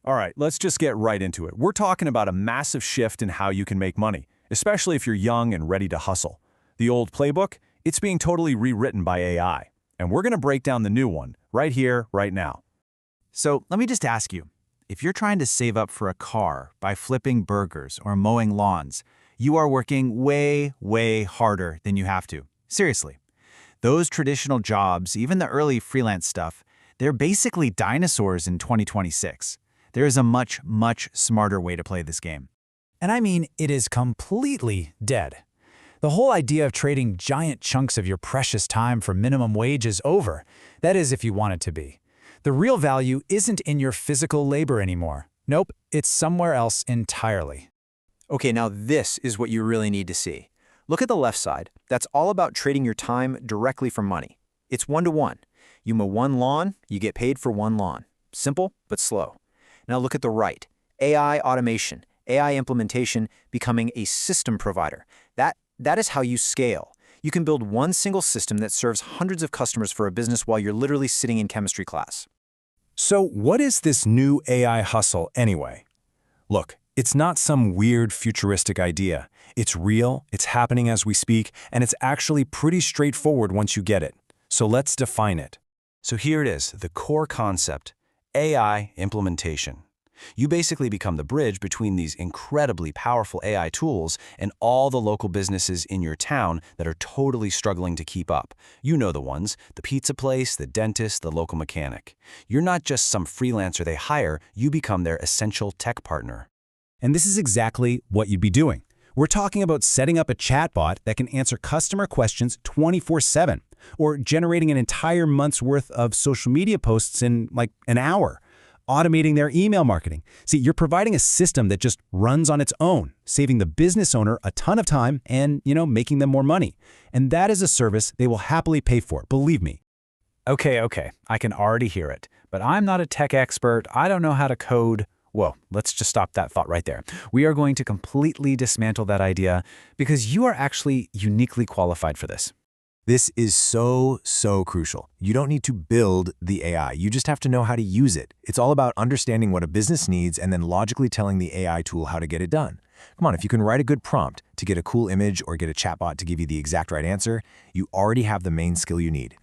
All right, let's just get right into it. We're talking about a massive shift in how you can make money, especially if you're young and ready to hustle. The old playbook, it's being totally rewritten by AI. And we're going to break down the new one right here, right now. So let me just ask you, if you're trying to save up for a car by flipping burgers or mowing lawns, you are working way, way harder than you have to. Seriously. Those traditional jobs, even the early freelance stuff, they're basically dinosaurs in 2026. There is a much, much smarter way to play this game. And I mean, it is completely dead. The whole idea of trading giant chunks of your precious time for minimum wage is over. That is, if you want it to be. The real value isn't in your physical labor anymore. Nope, it's somewhere else entirely. Okay, now this is what you really need to see. Look at the left side. That's all about trading your time directly for money. It's one-to-one. You mow one lawn, you get paid for one lawn. Simple, but slow. Now look at the right. AI automation, AI implementation, becoming a system provider. That is how you scale. You can build one single system that serves hundreds of customers for a business while you're literally sitting in chemistry class. So what is this new AI hustle anyway? Look, it's not some weird futuristic idea. It's real, it's happening as we speak, and it's actually pretty straightforward once you get it. So let's define it. So here it is, the core concept, AI implementation. You basically become the bridge between these incredibly powerful AI tools and all the local businesses in your town that are totally struggling to keep up. You know the ones, the pizza place, the dentist, the local mechanic. You're not just some freelancer they hire, you become their essential tech partner. And this is exactly what you'd be doing. We're talking about setting up a chatbot that can answer customer questions 24/7, or generating an entire month's worth of social media posts in like an hour. Automating their email marketing. See, you're providing a system that just runs on its own, saving the business owner a ton of time and, making them more money. And that is a service they will happily pay for, believe me. Okay, I can already hear it. But I'm not a tech expert. I don't know how to code. Whoa, let's just stop that thought right there. We are going to completely dismantle that idea because you are actually uniquely qualified for this. This is so crucial. You don't need to build the AI. You just have to know how to use it. It's all about understanding what a business needs and then logically telling the AI tool how to get it done. Come on, if you can write a good prompt to get a cool image or get a chatbot to give you the exact right answer, you already have the main skill you need.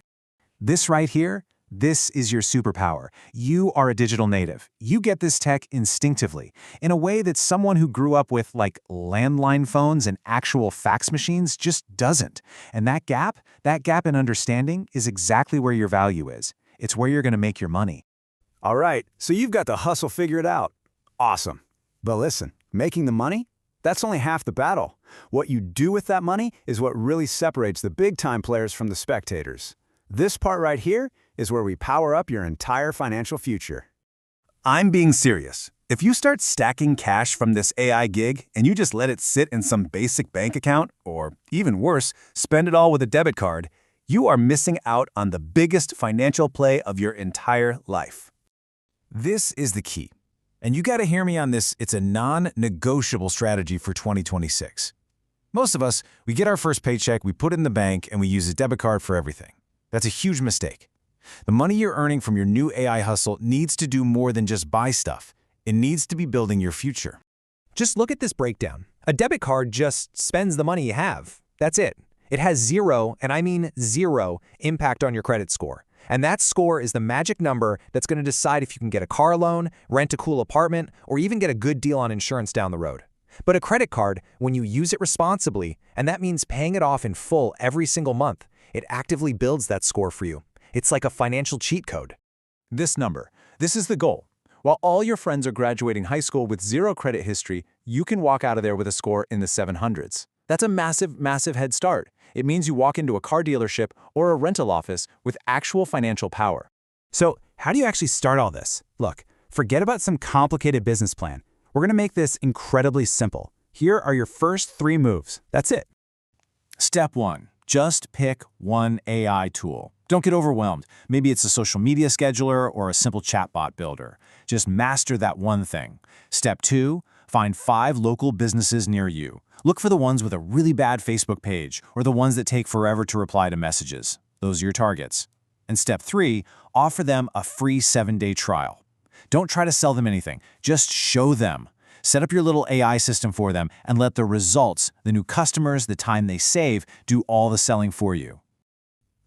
This right here, this is your superpower. You are a digital native. You get this tech instinctively, in a way that someone who grew up with like landline phones and actual fax machines just doesn't. And that gap in understanding is exactly where your value is. It's where you're going to make your money. All right, so you've got the hustle figured out. Awesome. But listen, making the money? That's only half the battle. What you do with that money is what really separates the big-time players from the spectators. This part right here is where we power up your entire financial future. I'm being serious. If you start stacking cash from this AI gig and you just let it sit in some basic bank account, or even worse, spend it all with a debit card, you are missing out on the biggest financial play of your entire life. This is the key. And you got to hear me on this, it's a non-negotiable strategy for 2026. Most of us, we get our first paycheck, we put it in the bank, and we use a debit card for everything. That's a huge mistake. The money you're earning from your new AI hustle needs to do more than just buy stuff. It needs to be building your future. Just look at this breakdown. A debit card just spends the money you have. That's it. It has zero, and I mean zero, impact on your credit score. And that score is the magic number that's going to decide if you can get a car loan, rent a cool apartment, or even get a good deal on insurance down the road. But a credit card, when you use it responsibly, and that means paying it off in full every single month, it actively builds that score for you. It's like a financial cheat code. This number, this is the goal. While all your friends are graduating high school with zero credit history, you can walk out of there with a score in the 700s. That's a massive, massive head start. It means you walk into a car dealership or a rental office with actual financial power. So how do you actually start all this? Look, forget about some complicated business plan. We're going to make this incredibly simple. Here are your first 3 moves. That's it. Step 1. Just pick one AI tool. Don't get overwhelmed. Maybe it's a social media scheduler or a simple chatbot builder. Just master that one thing. Step 2. Find 5 local businesses near you. Look for the ones with a really bad Facebook page or the ones that take forever to reply to messages. Those are your targets. And step 3, offer them a free 7-day trial. Don't try to sell them anything. Just show them. Set up your little AI system for them and let the results, the new customers, the time they save, do all the selling for you.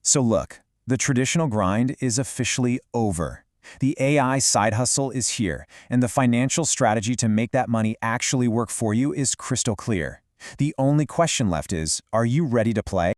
So look, the traditional grind is officially over. The AI side hustle is here, and the financial strategy to make that money actually work for you is crystal clear. The only question left is, are you ready to play?